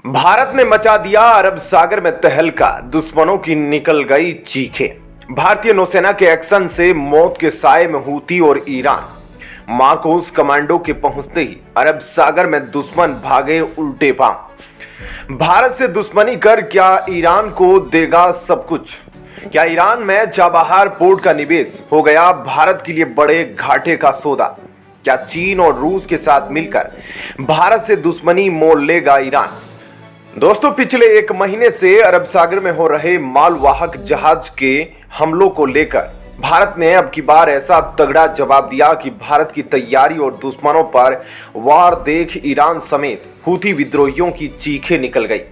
भारत ने मचा दिया अरब सागर में तहलका, दुश्मनों की निकल गई चीखें। भारतीय नौसेना के एक्शन से मौत के साए में हूती और ईरान। मार्कोस कमांडो के पहुंचते ही अरब सागर में दुश्मन भागे उल्टे पांव। भारत से दुश्मनी कर क्या ईरान को देगा सब कुछ? क्या ईरान में चाबहार पोर्ट का निवेश हो गया भारत के लिए बड़े घाटे का सौदा? क्या चीन और रूस के साथ मिलकर भारत से दुश्मनी मोल लेगा ईरान? दोस्तों, पिछले एक महीने से अरब सागर में हो रहे मालवाहक जहाज के हमलों को लेकर भारत ने अब की बार ऐसा तगड़ा जवाब दिया कि भारत की तैयारी और दुश्मनों पर वार देख ईरान समेत हूथी विद्रोहियों की चीखें निकल गई।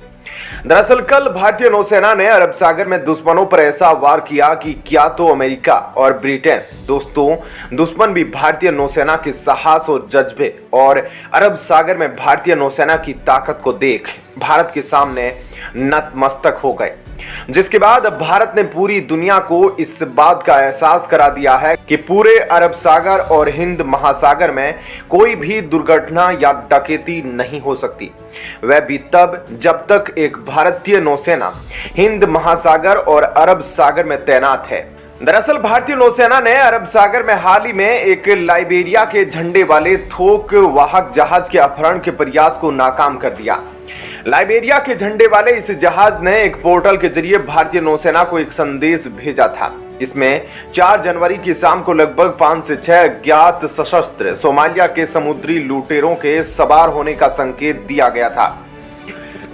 दरअसल कल भारतीय नौसेना ने अरब सागर में दुश्मनों पर ऐसा वार किया कि क्या तो अमेरिका और ब्रिटेन, दोस्तों दुश्मन भी भारतीय नौसेना के साहस और जज्बे और अरब सागर में भारतीय नौसेना की ताकत को देख भारत के सामने नतमस्तक हो गए। जिसके बाद अब भारत ने पूरी दुनिया को इस बात का एहसास करा दिया है कि पूरे अरब सागर और हिंद महासागर में कोई भी दुर्घटना या डकैती नहीं हो सकती, वह भी तब जब तक एक भारतीय नौसेना हिंद महासागर और अरब सागर में तैनात है। दरअसल भारतीय नौसेना ने अरब सागर में हाल ही में एक लाइबेरिया के झंडे वाले थोक वाहक जहाज के अपहरण के प्रयास को नाकाम कर दिया। लाइबेरिया के झंडे वाले इस जहाज ने एक पोर्टल के जरिए भारतीय नौसेना को एक संदेश भेजा था। इसमें 4 जनवरी की शाम को लगभग 5 से 6 अज्ञात सशस्त्र सोमालिया के समुद्री लुटेरों के सवार होने का संकेत दिया गया था,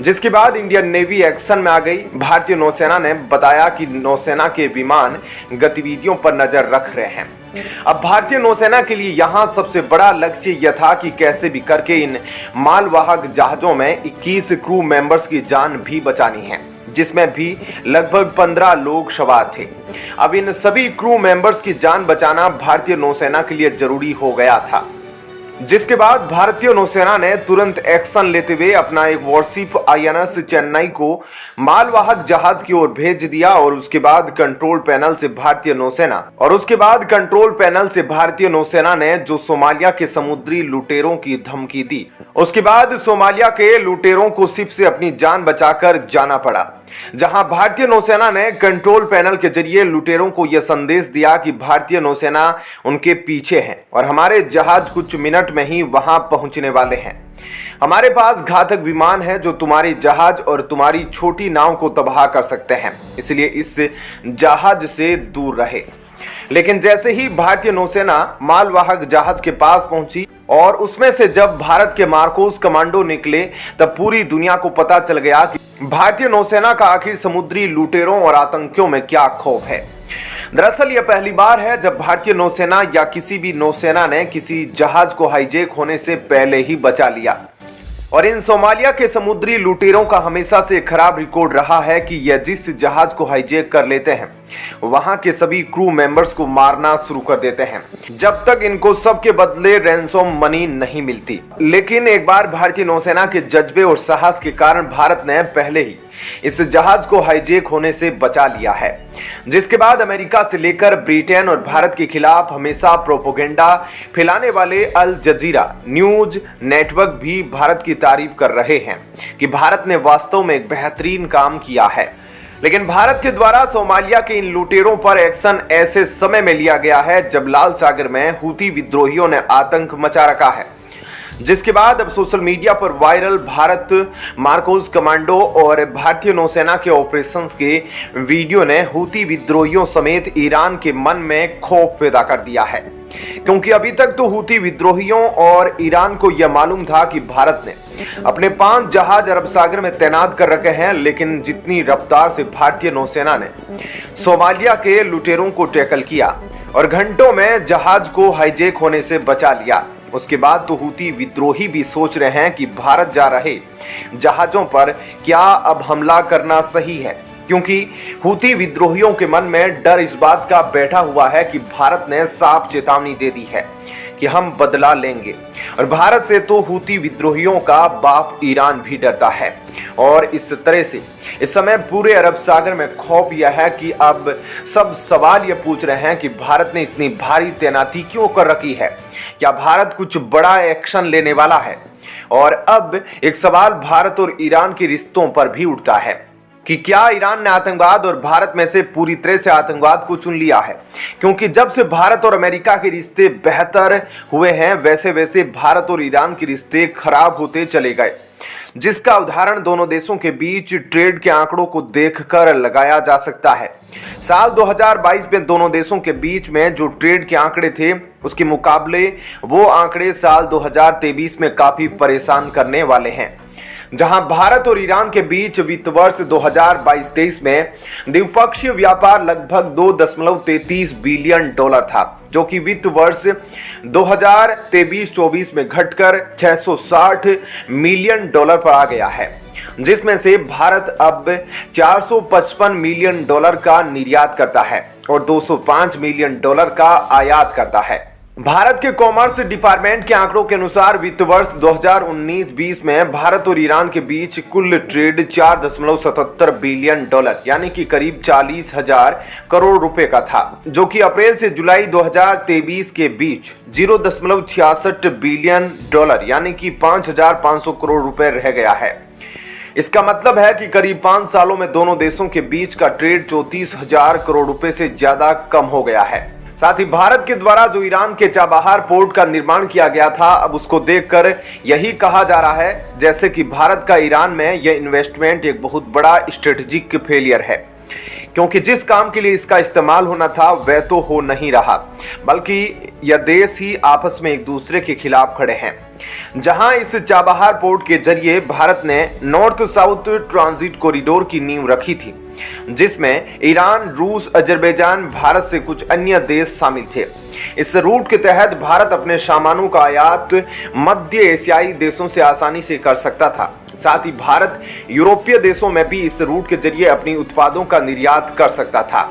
जिसके बाद इंडियन नेवी एक्शन में आ गई। भारतीय नौसेना ने बताया कि नौसेना के विमान गतिविधियों पर नजर रख रहे हैं। अब भारतीय नौसेना के लिए यहां सबसे बड़ा लक्ष्य यह था कि कैसे भी करके इन मालवाहक जहाजों में 21 क्रू मेंबर्स की जान भी बचानी है, जिसमें भी लगभग 15 लोग सवार थे। अब इन सभी क्रू मेंबर्स की जान बचाना भारतीय नौसेना के लिए जरूरी हो गया था, जिसके बाद भारतीय नौसेना ने तुरंत एक्शन लेते हुए अपना एक वॉरशिप आईएनएस चेन्नई को मालवाहक जहाज की ओर भेज दिया और उसके बाद कंट्रोल पैनल से भारतीय नौसेना ने जो सोमालिया के समुद्री लुटेरों की धमकी दी, उसके बाद सोमालिया के लुटेरों को शिप से अपनी जान बचाकर जाना पड़ा, जहां भारतीय नौसेना ने कंट्रोल पैनल के जरिए लुटेरों को यह संदेश दिया कि भारतीय नौसेना उनके पीछे है और हमारे जहाज कुछ मिनट में ही वहां पहुंचने वाले हैं। हमारे पास घातक विमान है जो तुम्हारी जहाज और तुम्हारी छोटी नाव को तबाह कर सकते हैं, इसलिए इस जहाज से दूर रहे। लेकिन जैसे ही भारतीय नौसेना मालवाहक जहाज के पास पहुंची और उसमें से जब भारत के मार्कोस कमांडो निकले, तब पूरी दुनिया को पता चल गया कि भारतीय नौसेना का आखिर समुद्री लुटेरों और आतंकियों में क्या खौफ है। दरअसल यह पहली बार है जब भारतीय नौसेना या किसी भी नौसेना ने किसी जहाज को हाईजैक होने से पहले ही बचा लिया। और इन सोमालिया के समुद्री लुटेरों का हमेशा से खराब रिकॉर्ड रहा है कि यह जिस जहाज को हाईजैक कर लेते हैं वहां के सभी क्रू मेंबर्स को मारना शुरू कर देते हैं जब तक इनको सबके बदले रैंसम मनी नहीं मिलती। लेकिन एक बार भारतीय नौसेना के जज्बे और साहस के कारण भारत ने पहले ही इस जहाज को हाईजैक होने से बचा लिया है, जिसके बाद अमेरिका से लेकर ब्रिटेन और भारत के खिलाफ हमेशा प्रोपेगेंडा फैलाने वाले अल जजीरा न्यूज नेटवर्क भी भारत की तारीफ कर रहे हैं कि भारत ने वास्तव में एक बेहतरीन काम किया है। लेकिन भारत के द्वारा सोमालिया के इन लुटेरों पर एक्शन ऐसे समय में लिया गया है जब लाल सागर में हूथी विद्रोहियों ने आतंक मचा रखा है, जिसके बाद अब सोशल मीडिया पर वायरल भारत मार्कोस कमांडो और भारतीय नौसेना के ऑपरेशंस के वीडियो ने हूथी विद्रोहियों समेत ईरान के मन में खौफ पैदा कर दिया है। क्योंकि अभी तक तो हूथी विद्रोहियों और ईरान को यह मालूम था कि भारत ने अपने 5 जहाज अरब सागर में तैनात कर रखे हैं, लेकिन जितनी रफ्तार से भारतीय नौसेना ने सोमालिया के लुटेरों को टैकल किया और घंटों में जहाज को हाईजैक होने से बचा लिया, उसके बाद तो हूथी विद्रोही भी सोच रहे हैं कि भारत जा रहे जहाजों पर क्या अब हमला करना सही है, क्योंकि हूथी विद्रोहियों के मन में डर इस बात का बैठा हुआ है कि भारत ने साफ चेतावनी दे दी है कि हम बदला लेंगे। और भारत से तो हूथी विद्रोहियों का बाप ईरान भी डरता है। और इस तरह से इस समय पूरे अरब सागर में खौफ यह है कि अब सब सवाल यह पूछ रहे हैं कि भारत ने इतनी भारी तैनाती क्यों कर रखी है, क्या भारत कुछ बड़ा एक्शन लेने वाला है। और अब एक सवाल भारत और ईरान के रिश्तों पर भी उठता है कि क्या ईरान ने आतंकवाद और भारत में से पूरी तरह से आतंकवाद को चुन लिया है। क्योंकि जब से भारत और अमेरिका के रिश्ते बेहतर हुए हैं वैसे वैसे भारत और ईरान के रिश्ते खराब होते चले गए, जिसका उदाहरण दोनों देशों के बीच ट्रेड के आंकड़ों को देखकर लगाया जा सकता है। साल 2022 में दोनों देशों के बीच में जो ट्रेड के आंकड़े थे उसके मुकाबले वो आंकड़े साल 2023 में काफी परेशान करने वाले हैं। जहां भारत और ईरान के बीच वित्त वर्ष 2022-23 में द्विपक्षीय व्यापार लगभग 2.33 बिलियन डॉलर था, जो कि वित्त वर्ष 2023-24 में घटकर 660 मिलियन डॉलर पर आ गया है, जिसमें से भारत अब 455 मिलियन डॉलर का निर्यात करता है और 205 मिलियन डॉलर का आयात करता है। भारत के कॉमर्स डिपार्टमेंट के आंकड़ों के अनुसार वित्त वर्ष 2019-20 में भारत और ईरान के बीच कुल ट्रेड 4.77 बिलियन डॉलर यानी कि करीब 40,000 करोड़ रुपए का था, जो कि अप्रैल से जुलाई 2023 के बीच 0.66 बिलियन डॉलर यानी कि 5,500 करोड़ रुपए रह गया है। इसका मतलब है कि करीब 5 सालों में दोनों देशों के बीच का ट्रेड 34,000 करोड़ रुपए से ज्यादा कम हो गया है। साथ ही भारत के द्वारा जो ईरान के चाबहार पोर्ट का निर्माण किया गया था, अब उसको देखकर यही कहा जा रहा है जैसे कि भारत का ईरान में यह इन्वेस्टमेंट एक बहुत बड़ा स्ट्रेटेजिक फेलियर है, क्योंकि जिस काम के लिए इसका इस्तेमाल होना था वह तो हो नहीं रहा, बल्कि यह देश ही आपस में एक दूसरे के खिलाफ खड़े हैं। जहां इस चाबहार पोर्ट के जरिए भारत ने नॉर्थ साउथ ट्रांजिट कॉरिडोर की नींव रखी थी, जिसमें ईरान, रूस, अजरबैजान, भारत से कुछ अन्य देश शामिल थे। इस रूट के तहत भारत अपने सामानों का आयात मध्य एशियाई देशों से आसानी से कर सकता था। साथ ही भारत यूरोपीय देशों में भी इस रूट के जरिए अपनी उत्पादों का निर्यात कर सकता था।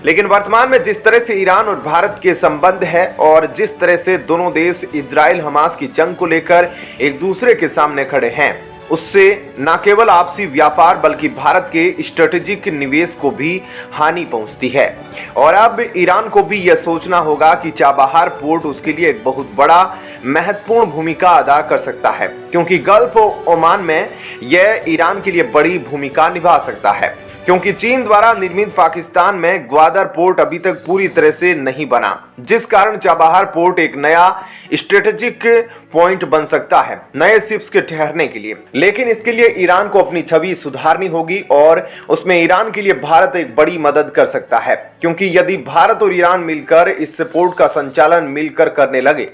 लेकिन वर्तमान में जिस तरह से ईरान और भारत के संबंध है और जिस तरह से दोनों देश इजराइल हमास की जंग को लेकर एक दूसरे के सामने खड़े हैं, उससे न केवल आपसी व्यापार बल्कि भारत के स्ट्रेटेजिक निवेश को भी हानि पहुंचती है। और अब ईरान को भी यह सोचना होगा कि चाबहार पोर्ट उसके लिए एक बहुत बड़ा महत्वपूर्ण भूमिका अदा कर सकता है, क्योंकि गल्फ ओमान में यह ईरान के लिए बड़ी भूमिका निभा सकता है, क्योंकि चीन द्वारा निर्मित पाकिस्तान में ग्वादर पोर्ट अभी तक पूरी तरह से नहीं बना, जिस कारण चाबहार पोर्ट एक नया स्ट्रेटेजिक पॉइंट बन सकता है नए शिप्स के ठहरने के लिए। लेकिन इसके लिए ईरान को अपनी छवि सुधारनी होगी और उसमें ईरान के लिए भारत एक बड़ी मदद कर सकता है, क्योंकि यदि भारत और ईरान मिलकर इस पोर्ट का संचालन मिलकर करने लगे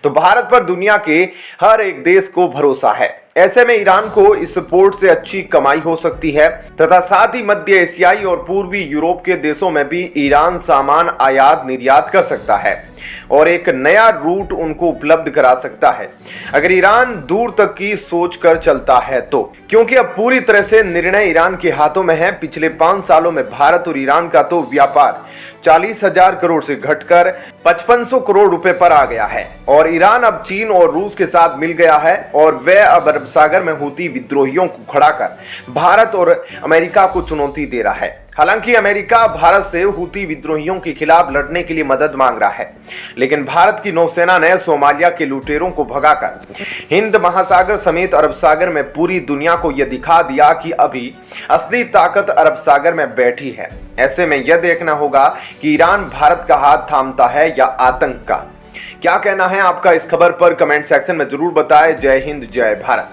तो भारत पर दुनिया के हर एक देश को भरोसा है। ऐसे में ईरान को इस पोर्ट से अच्छी कमाई हो सकती है तथा साथ ही मध्य एशियाई और पूर्वी यूरोप के देशों में भी ईरान सामान आयात निर्यात कर सकता है और एक नया रूट उनको उपलब्ध करा सकता है, अगर ईरान दूर तक की सोच कर चलता है तो। क्योंकि अब पूरी तरह से निर्णय ईरान के हाथों में है। पिछले 5 सालों में भारत और ईरान का तो व्यापार 40,000 करोड़ से घटकर 5500 करोड़ रुपए पर आ गया है और ईरान अब चीन और रूस के साथ मिल गया है और वह अब अरब सागर में हूती विद्रोहियों को खड़ा कर भारत और अमेरिका को चुनौती दे रहा है। हालांकि अमेरिका भारत से हूती विद्रोहियों के खिलाफ लड़ने के लिए मदद मांग रहा है, लेकिन भारत की नौसेना ने सोमालिया के लुटेरों को भगाकर हिंद महासागर समेत अरब सागर में पूरी दुनिया को यह दिखा दिया कि अभी असली ताकत अरब सागर में बैठी है। ऐसे में यह देखना होगा कि ईरान भारत का हाथ थामता है या आतंक का। क्या कहना है आपका इस खबर पर कमेंट सेक्शन में जरूर बताएं। जय हिंद, जय भारत।